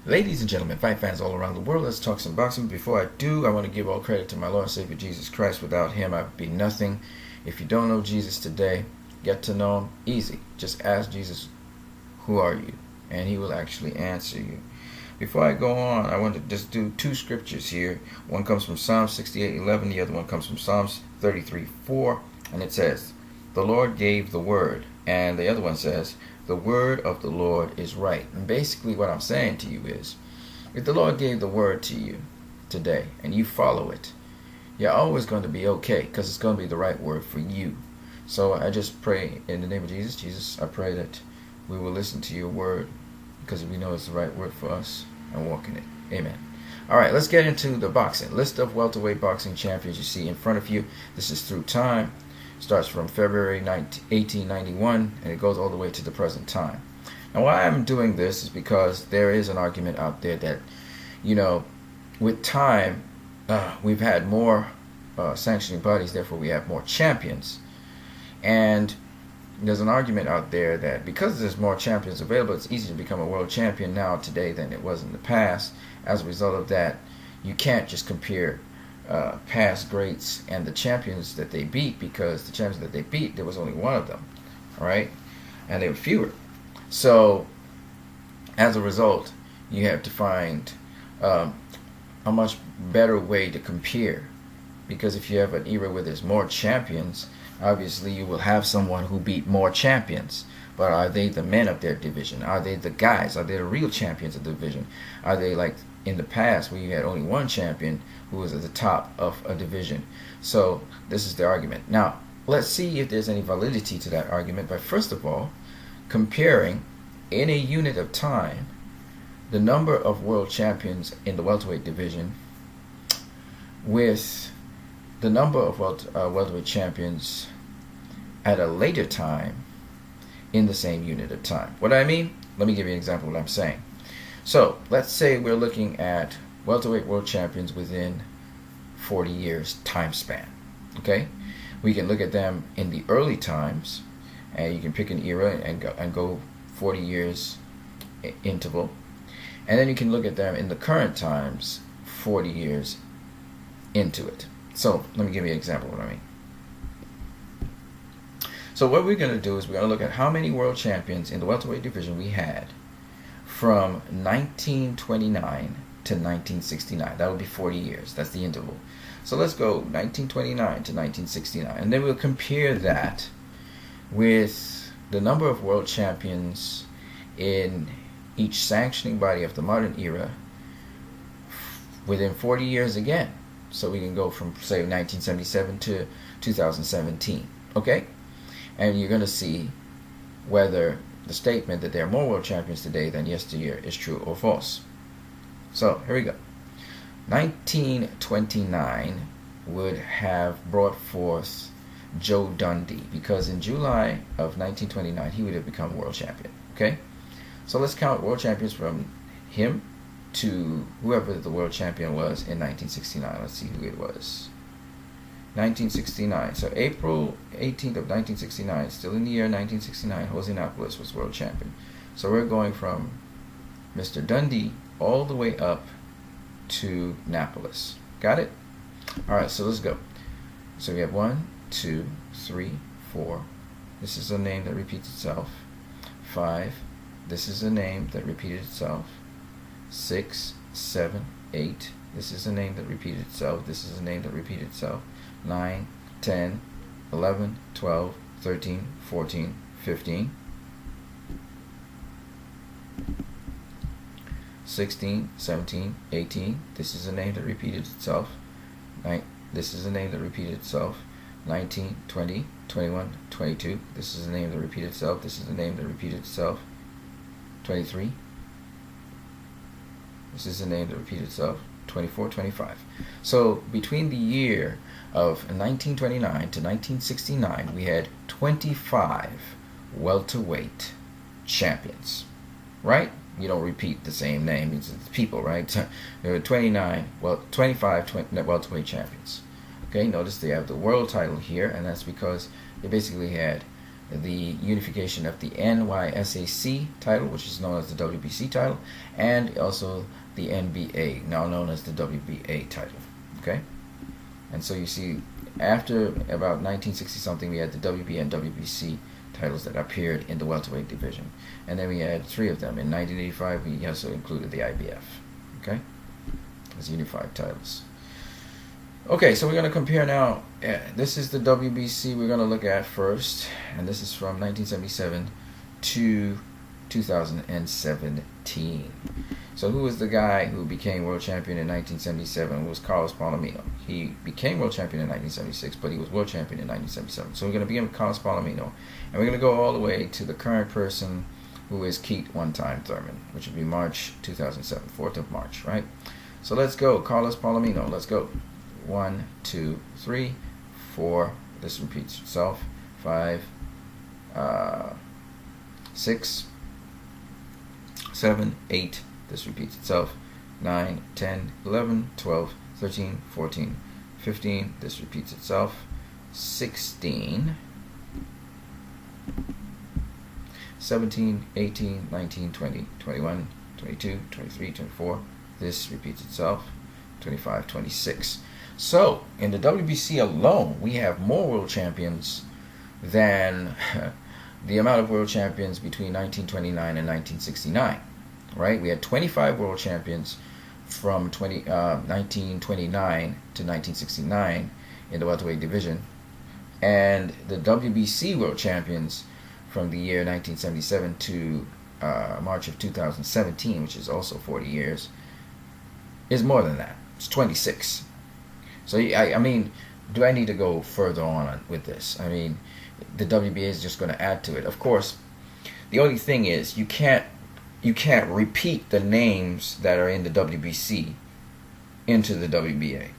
Ladies and gentlemen, fight fans all around the world, let's talk some boxing. Before I do, I want to give all credit to my Lord and Savior Jesus Christ. Without him, I'd be nothing. If you don't know Jesus today, get to know him. Easy. Just ask Jesus, who are you? And he will actually answer you. Before I go on, I want to just do two scriptures here. One comes from Psalm 68:11. The other one comes from Psalms 33:4. And it says, the Lord gave the word. And the other one says, the word of the Lord is right. And basically what I'm saying to you is, if the Lord gave the word to you today and you follow it, you're always going to be okay, because it's going to be the right word for you. So I just pray in the name of Jesus. Jesus, I pray that we will listen to your word, because we know it's the right word for us, and walk in it. Amen. All right, let's get into the boxing. List of welterweight boxing champions you see in front of you. This is through time. Starts from February 1891, and it goes all the way to the present time. And why I'm doing this is because there is an argument out there that, with time, we've had more sanctioning bodies, therefore we have more champions. And there's an argument out there that because there's more champions available, it's easier to become a world champion now today than it was in the past. As a result of that, you can't just compare past greats and the champions that they beat, because the champions that they beat, there was only one of them, all right, and they were fewer. So as a result, you have to find a much better way to compare, because if you have an era where there's more champions, obviously you will have someone who beat more champions. But are they the men of their division? Are they the guys? Are they the real champions of the division? Are they like in the past where you had only one champion who was at the top of a division? So this is the argument. Now, let's see if there's any validity to that argument by first of all comparing in a unit of time the number of world champions in the welterweight division with the number of welterweight champions at a later time in the same unit of time. What do I mean? Let me give you an example of what I'm saying. So let's say we're looking at welterweight world champions within 40 years time span. Okay, we can look at them in the early times, and you can pick an era and go 40 years interval, and then you can look at them in the current times 40 years into it. So let me give you an example of what I mean. So what we're going to do is we're going to look at how many world champions in the welterweight division we had from 1929 to 1969. That would be 40 years. That's the interval. So let's go 1929 to 1969. And then we'll compare that with the number of world champions in each sanctioning body of the modern era within 40 years again. So we can go from, say, 1977 to 2017. Okay? And you're going to see whether the statement that there are more world champions today than yesteryear is true or false. So here we go. 1929 would have brought forth Joe Dundee, because in July of 1929 he would have become world champion. Okay? So let's count world champions from him to whoever the world champion was in 1969. Let's see who it was. 1969. So April 18th of 1969, still in the year 1969, Jose Napoles was world champion. So we're going from Mr. Dundee all the way up to Napoles. Got it? All right, so let's go. So we have 1, 2, 3, 4. This is a name that repeats itself. 5. This is a name that repeated itself. 6, 7, 8. This is a name that repeated itself. This is a name that repeated itself. 9, 10, 11, 12, 13, 14, 15, 16, 17, 18. This is a name that repeated itself. This is a name that repeated itself. 19, 20, 21, 22. This is a name that repeated itself. This is a name that repeated itself. 23. This is a name that repeated itself. 24, 25. So between the year of 1929 to 1969, we had 25 welterweight champions, right? You don't repeat the same name, it's people, right? There were 25 welterweight champions. Okay, notice they have the world title here, and that's because they basically had the unification of the NYSAC title, which is known as the WBC title, and also the NBA, now known as the WBA title. Okay, and so you see, after about 1960 something, we had the WBA and WBC titles that appeared in the welterweight division, and then we had 3 of them. In 1985, we also included the IBF. Okay, as unified titles. Okay, so we're going to compare now. This is the WBC we're going to look at first, and this is from 1977 to 2017. So who was the guy who became world champion in 1977? It was Carlos Palomino. He became world champion in 1976, but he was world champion in 1977. So we're going to begin with Carlos Palomino, and we're going to go all the way to the current person, who is Keith one-time Thurman, which would be March 2007, 4th of March, right? So let's go, Carlos Palomino. Let's go. 1, 2, 3, 4. This repeats itself. 5, 6, 7, 8. This repeats itself. 9, 10, 11, 12, 13, 14, 15. This repeats itself. 16, 17, 18, 19, 20, 21, 22, 23, 24. This repeats itself. 25, 26. So, in the WBC alone, we have more world champions than the amount of world champions between 1929 and 1969, right? We had 25 world champions from 1929 to 1969 in the welterweight division, and the WBC world champions from the year 1977 to March of 2017, which is also 40 years, is more than that. It's 26. So, I mean, do I need to go further on with this? I mean, the WBA is just going to add to it. Of course, the only thing is you can't repeat the names that are in the WBC into the WBA.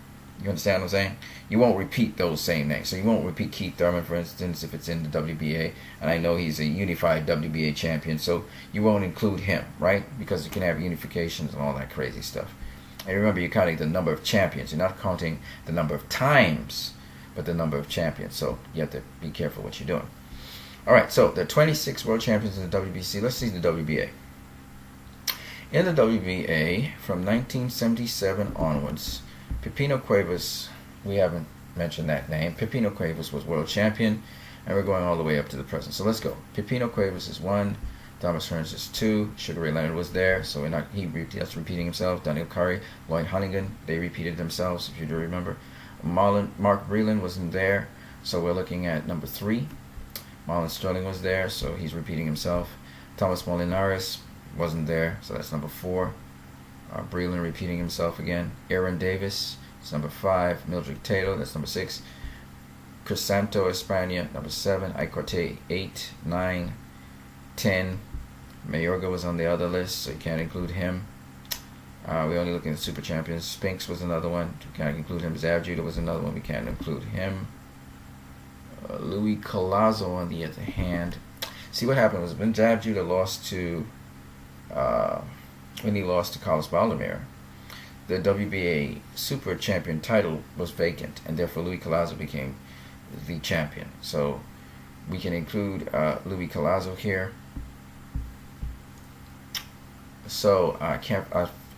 You understand what I'm saying? You won't repeat those same names. So you won't repeat Keith Thurman, for instance, if it's in the WBA. And I know he's a unified WBA champion, so you won't include him, right? Because you can have unifications and all that crazy stuff. And remember, you're counting the number of champions. You're not counting the number of times, but the number of champions. So you have to be careful what you're doing. All right, so there are 26 world champions in the WBC. Let's see the WBA. In the WBA, from 1977 onwards, Pepino Cuevas, we haven't mentioned that name. Pepino Cuevas was world champion, and we're going all the way up to the present. So let's go. Pepino Cuevas is 1. Thomas Hearns is 2. Sugar Ray Leonard was there, so that's repeating himself. Daniel Curry, Lloyd Hunnigan, they repeated themselves, if you do remember. Mark Breland wasn't there, so we're looking at number 3. Marlon Sterling was there, so he's repeating himself. Thomas Molinares wasn't there, so that's number 4. Breland repeating himself again. Aaron Davis is number 5. Mildred Taylor, that's number 6. Crisanto Espana, number 7. Ike Corte, 8, 9, 10. Mayorga was on the other list, so you can't include him. We're only looking at super champions. Spinks was another one. We can't include him. Zav Judah was another one. We can't include him. Louis Collazo, on the other hand. See, what happened was when Zav Judah lost to Carlos Baldomir, the WBA super champion title was vacant, and therefore Louis Collazo became the champion. So we can include Louis Collazo here. So I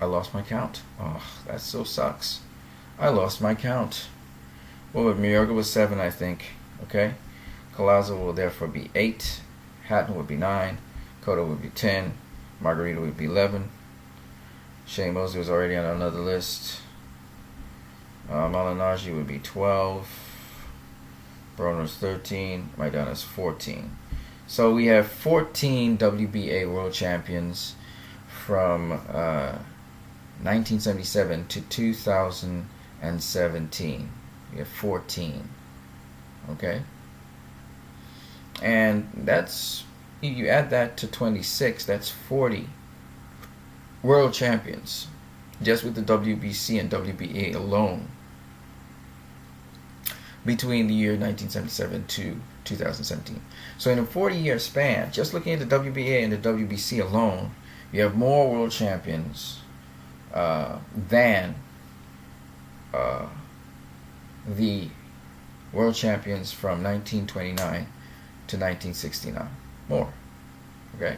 lost my count. Oh, that so sucks. I lost my count. Well, Mayorga was 7, I think. Okay. Collazo will therefore be 8. Hatton would be 9. Cotto would be 10. Margarita would be 11. Shane Mosley was already on another list. Molinari would be 12. Broner's 13. Maidana's 14. So we have 14 WBA world champions from 1977 to 2017. We have 14. Okay? And that's, you add that to 26, that's 40 world champions just with the WBC and WBA alone between the year 1977 to 2017. So in a 40-year span, just looking at the WBA and the WBC alone, you have more world champions than the world champions from 1929 to 1969. More. Okay?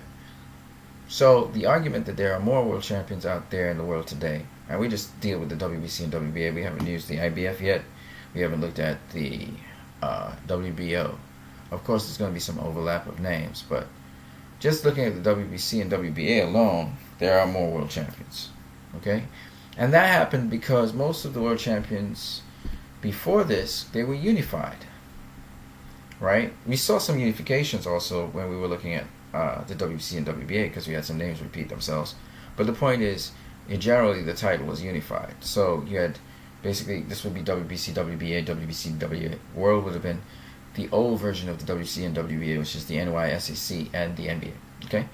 So the argument that there are more world champions out there in the world today, and we just deal with the WBC and WBA, we haven't used the IBF yet, we haven't looked at the WBO. Of course, there's going to be some overlap of names, but just looking at the WBC and WBA alone, there are more world champions. Okay? And that happened because most of the world champions before this, they were unified. Right? We saw some unifications also when we were looking at the WBC and WBA, because we had some names repeat themselves. But the point is, generally the title was unified. So you had basically, this would be WBC, WBA, WBC, WBA. World would have been the old version of the WBC and WBA, which is the NYSEC and the NBA. Okay?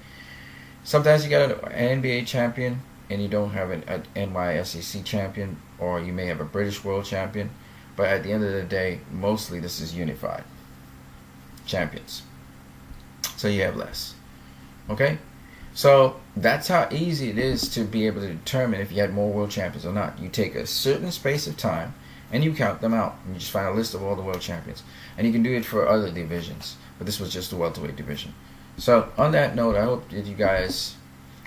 Sometimes you got an NBA champion and you don't have an NYSEC champion, or you may have a British world champion, but at the end of the day, mostly this is unified champions. So you have less. Okay? So that's how easy it is to be able to determine if you had more world champions or not. You take a certain space of time and you count them out. And you just find a list of all the world champions. And you can do it for other divisions. But this was just the welterweight division. So on that note, I hope that you guys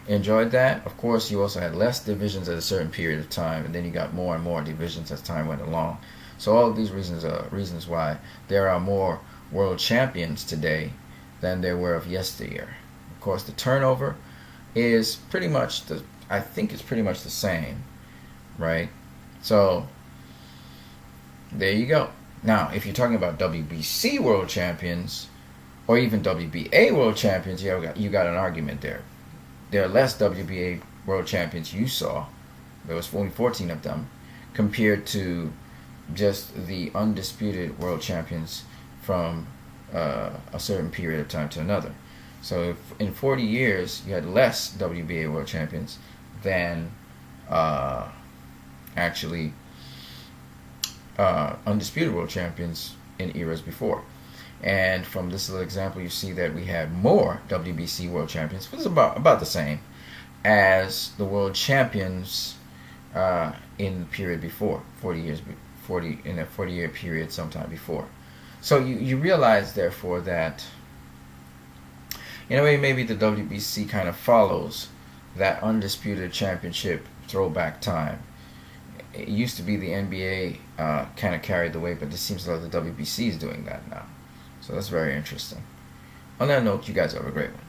enjoyed that. Of course, you also had less divisions at a certain period of time. And then you got more and more divisions as time went along. So all of these reasons are reasons why there are more world champions today than there were of yesteryear. Of course, the turnover is pretty much I think it's pretty much the same, right? So there you go. Now, if you're talking about WBC world champions or even WBA world champions, you got an argument there. There are less WBA world champions you saw. There was only 14 of them compared to just the undisputed world champions from a certain period of time to another. So if in 40 years you had less WBA world champions than actually undisputed world champions in eras before. And from this little example, you see that we have more WBC world champions, which is about the same as the world champions in the period before, 40 years, in a 40-year period sometime before. So you realize, therefore, that in a way maybe the WBC kind of follows that undisputed championship throwback time. It used to be the NBA kind of carried the weight, but it seems like the WBC is doing that now. So that's very interesting. On that note, you guys have a great one.